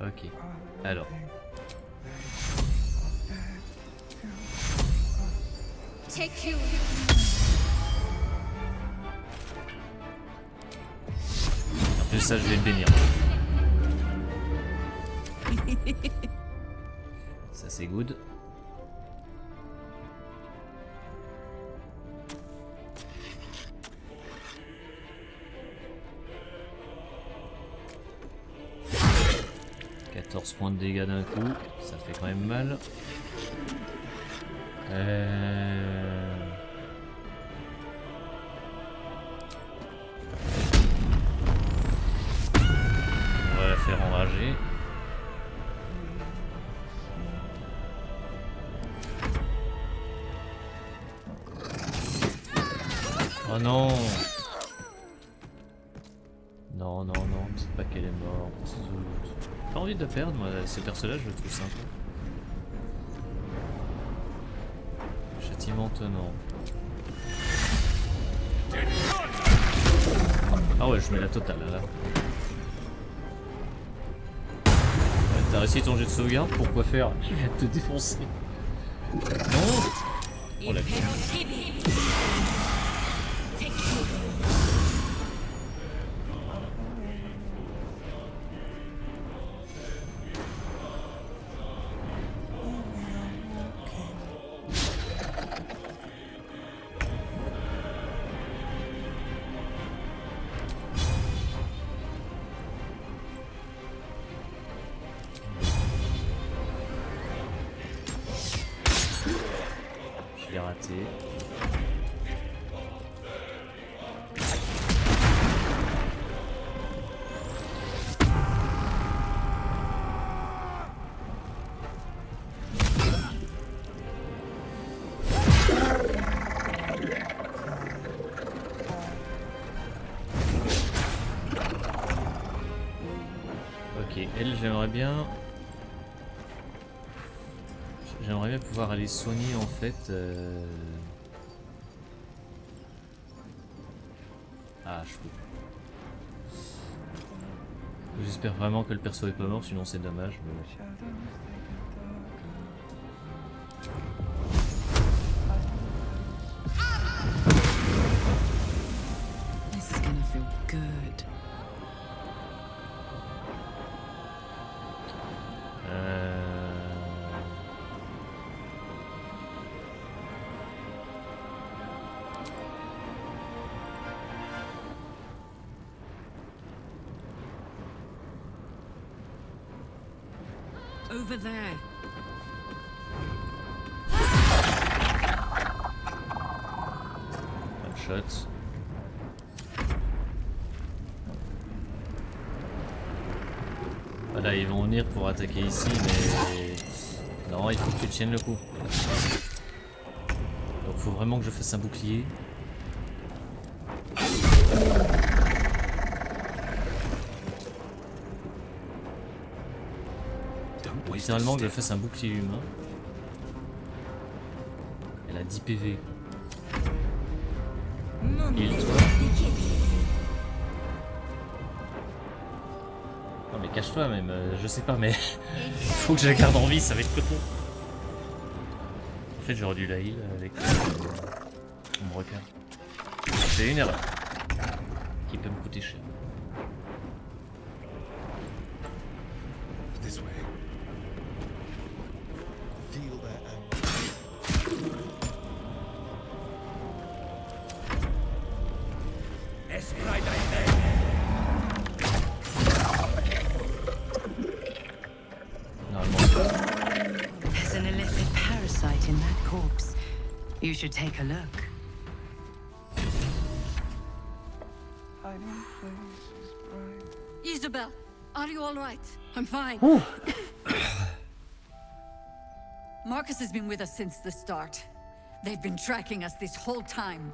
Ok, alors. En plus ça je vais le bénir. Ça c'est good. 14 points de dégâts d'un coup, ça fait quand même mal. On va la faire enrager. Oh non! Non, non, non, c'est pas qu'elle est morte. J'ai pas envie de la perdre, moi, ce personnage, je le trouve sympa. Châtiment tenant. Ah ouais, je mets la totale là. Ouais, t'as réussi ton jet de sauvegarde, pourquoi faire? Je viens de te défoncer. Non! Oh la vie. Je l'ai raté. Ok, elle, j'aimerais bien pouvoir aller soigner en fait. Ah, je peux. J'espère vraiment que le perso est pas mort, sinon c'est dommage. Mais... This is gonna feel good. Over there. One shot. Voilà, ils vont venir pour attaquer ici, mais... Non, il faut que tu tiennes le coup. Donc faut vraiment que je fasse un bouclier. Littéralement que je fasse un bouclier humain. Elle a 10 PV. Heal-toi. Non mais cache-toi même, je sais pas mais... Faut que je la garde en vie, ça va être coton. En fait j'aurais dû la heal avec mon requin. C'est une erreur. Qui peut me coûter cher. There's an illicit parasite in that corpse. You should take a look. Isabel, are you all right? I'm fine. Marcus has been with us since the start. They've been tracking us this whole time.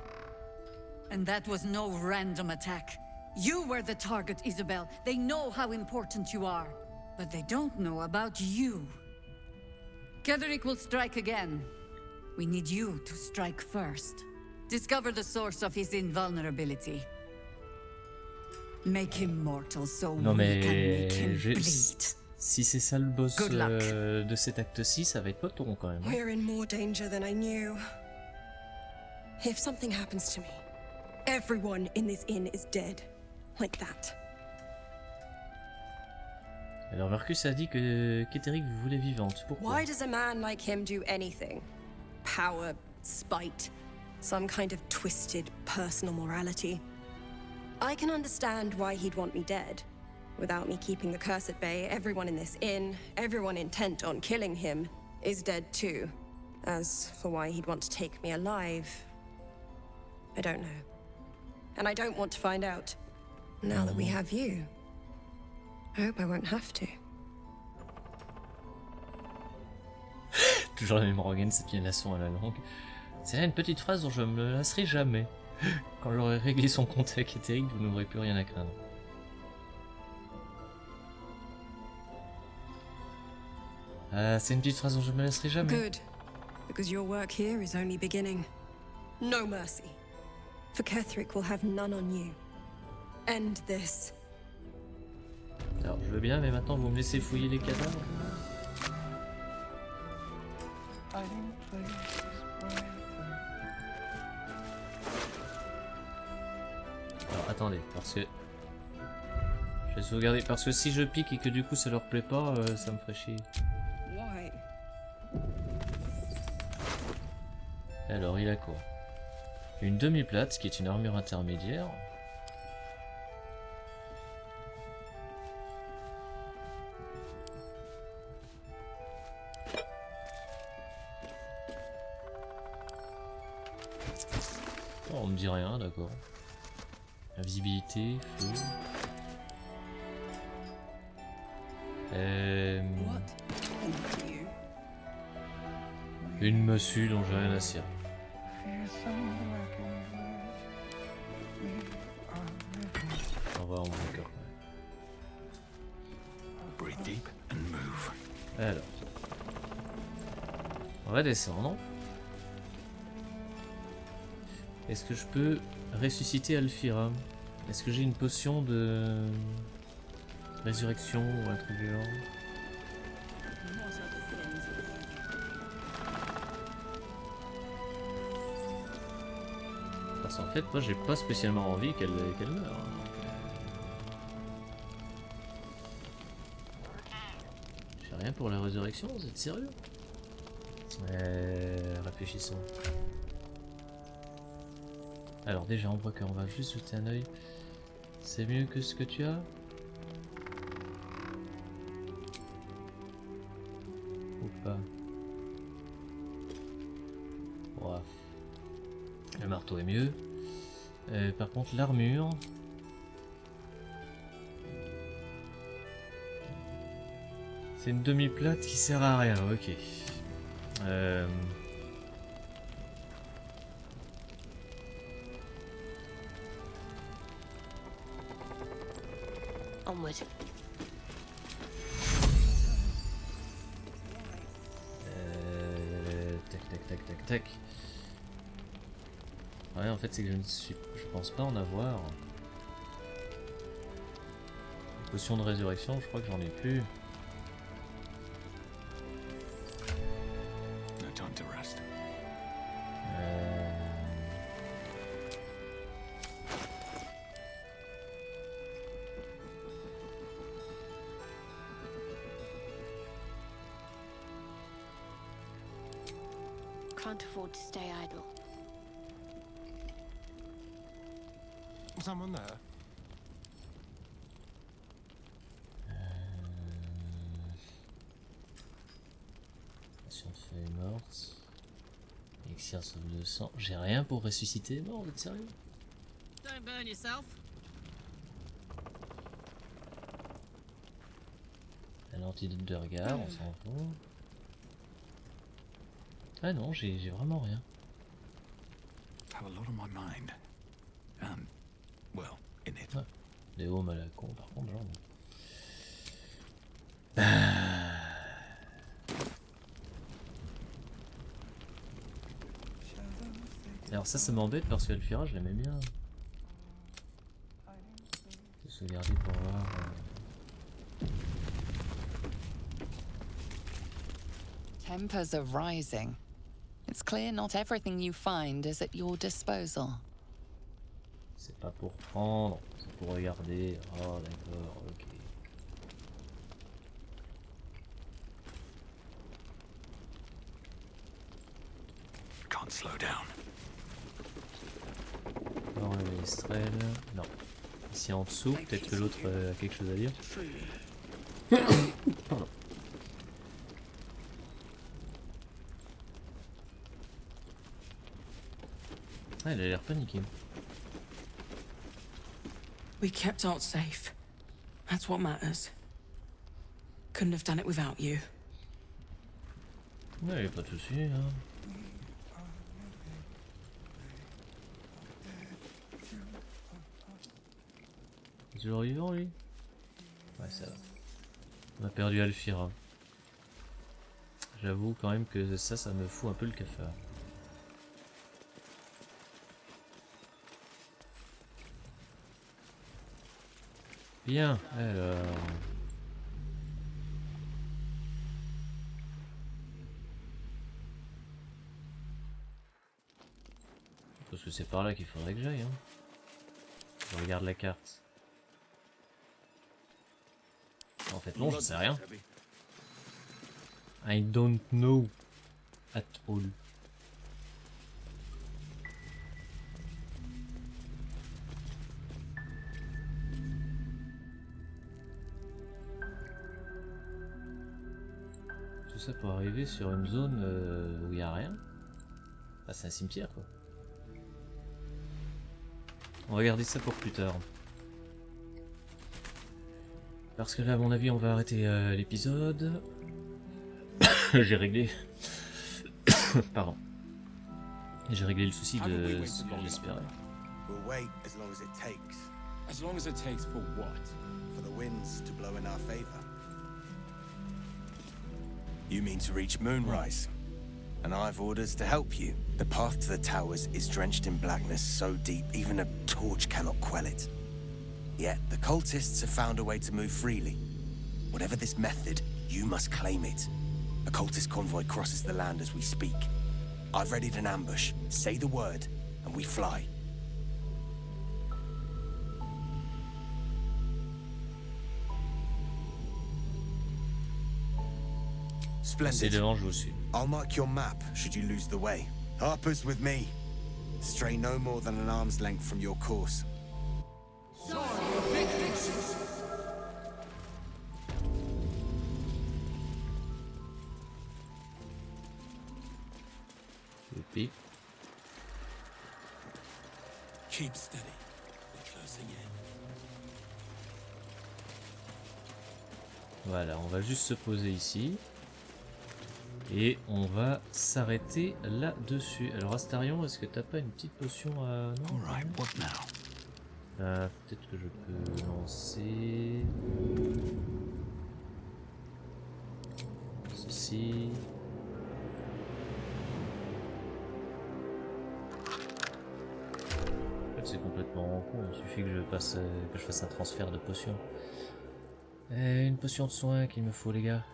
And that was no random attack. You were the target, Isabel. They know how important you are. But they don't know about you. Ketheric will strike again. We need you to strike first. Discover the source of his invulnerability. Make him mortal so Non we can make him mais... bleed. Si c'est ça le boss de cet acte-ci, ça va être poton quand même. We're in more danger than I knew. If something happens to me, everyone in this inn is dead. Like that. Alors Marcus a dit que Ketheric vous voulait vivante. Pourquoi? Why does a man like him do anything? Power, spite, some kind of twisted personal morality. I can understand why he'd want me dead. Without me keeping the curse at bay, everyone in this inn, everyone intent on killing him, is dead too. As for why he'd want to take me alive, I don't know. And I don't want to find out. Now that we have you, I hope I won't have to. Toujours la même rengaine, cette inhalation à la langue. C'est là une petite phrase dont je me lasserai jamais. Quand j'aurai réglé son compte avec Éthérique, vous n'aurez plus rien à craindre. C'est une petite phrase dont je me lasserai jamais. Good, because your work here is only beginning. No mercy. For Ketherick will have none on you. End this. Alors je veux bien, mais maintenant vous me laissez fouiller les cadavres. Alors attendez, parce que je vais sauvegarder, parce que si je pique et que du coup ça leur plaît pas, ça me ferait chier. Why? Alors il a quoi? Une demi-plate, qui est une armure intermédiaire. Oh, on me dit rien, d'accord. Invisibilité, feu. Une massue dont j'ai rien à cirer. On va en encore. Breathe deep and move. Alors. On va descendre. Est-ce que je peux ressusciter Alfira? Est-ce que j'ai une potion de résurrection ou un truc du genre? Parce qu'en fait, moi j'ai pas spécialement envie qu'elle meure. J'ai rien pour la résurrection, vous êtes sérieux? Réfléchissons. Alors déjà on voit qu'on va juste jeter un oeil. C'est mieux que ce que tu as? Ou pas? Bref. Le marteau est mieux. Par contre l'armure... C'est une demi-plate qui sert à rien, ok. Onward. Tac. Ouais, en fait, c'est que je pense pas en avoir. Potion de résurrection, je crois que j'en ai plus. No time to rest. Can't afford to stay idle. Someone there? Potion de feuille morte. Elixir sauve de sang. J'ai rien pour ressusciter les morts, vous êtes sérieux? Don't burn yourself. Un antidote de regard, on s'en fout. Ah non, j'ai vraiment rien. Have a lot on my mind. And, well, in it. Ouais. Des hommes à la con, par contre, genre. Alors ça m'embête parce que Alfira, je l'aimais bien. Je vais sauvegarder pour voir. Tempers are rising. It's clear not everything you find is at your disposal. C'est pas pour prendre, c'est pour regarder. Oh d'accord, ok. Can't slow down. Alors le Estrel, non. Ici en dessous, peut-être que l'autre a quelque chose à dire. Pardon. Ah, elle a l'air paniquée. We kept Alt safe. That's what matters. Couldn't have done it without you. Ouais, pas de soucis, hein. Il est toujours vivant, lui? Ouais, ça va. On a perdu Alfira. J'avoue quand même que ça me fout un peu le cafard. Bien, alors... Parce que c'est par là qu'il faudrait que j'aille, hein. Je regarde la carte. En fait non, je sais rien. I don't know at all. Tout ça pour arriver sur une zone où il n'y a rien. Bah, c'est un cimetière quoi. On va garder ça pour plus tard. Parce que là, à mon avis, on va arrêter l'épisode. J'ai réglé... Pardon. J'ai réglé le souci de ce que j'espérais. We'll wait as long as it takes. As long as it takes for what? For the winds to blow in our favor. You mean to reach Moonrise? And I've orders to help you. The path to the towers is drenched in blackness so deep even a torch cannot quell it. Yet the cultists have found a way to move freely. Whatever this method, you must claim it. A cultist convoy crosses the land as we speak. I've readied an ambush. Say the word, and we fly. C'est devant, je vous suis. I'll mark your map should you lose the way. Harper's with me. Stray no more than an arm's length from your course. Youpi. Keep steady. We're closing in. Voilà, on va juste se poser ici. Et on va s'arrêter là-dessus. Alors Astarion, est-ce que t'as pas une petite potion à... Non, peut-être que je peux lancer... Ceci... En fait c'est complètement con, il suffit que je fasse un transfert de potion. Une potion de soin qu'il me faut les gars.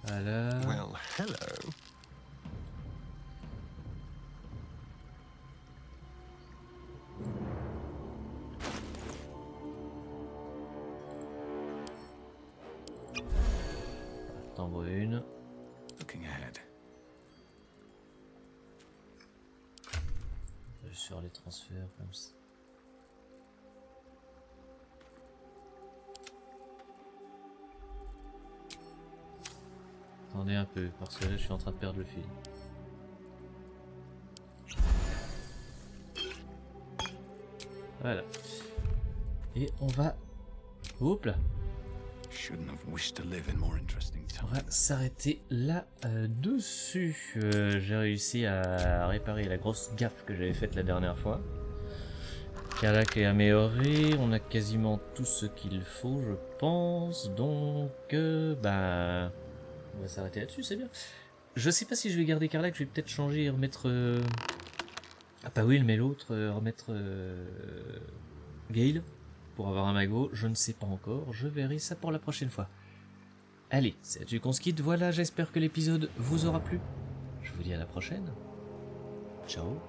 Voilà. Well, hello. T'en vois une. Looking ahead. Sur les transferts comme ça. Attendez un peu, parce que là je suis en train de perdre le fil. Voilà. Et on va... Hop là. On va s'arrêter là dessus. J'ai réussi à réparer la grosse gaffe que j'avais faite la dernière fois. Calac est amélioré, on a quasiment tout ce qu'il faut je pense. Donc bah... On va s'arrêter là-dessus, c'est bien. Je sais pas si je vais garder Carlac, je vais peut-être changer et remettre... Ah pas Will, mais l'autre, remettre Gale pour avoir un magot. Je ne sais pas encore, je verrai ça pour la prochaine fois. Allez, c'est là-dessus qu'on se quitte. Voilà, j'espère que l'épisode vous aura plu. Je vous dis à la prochaine. Ciao.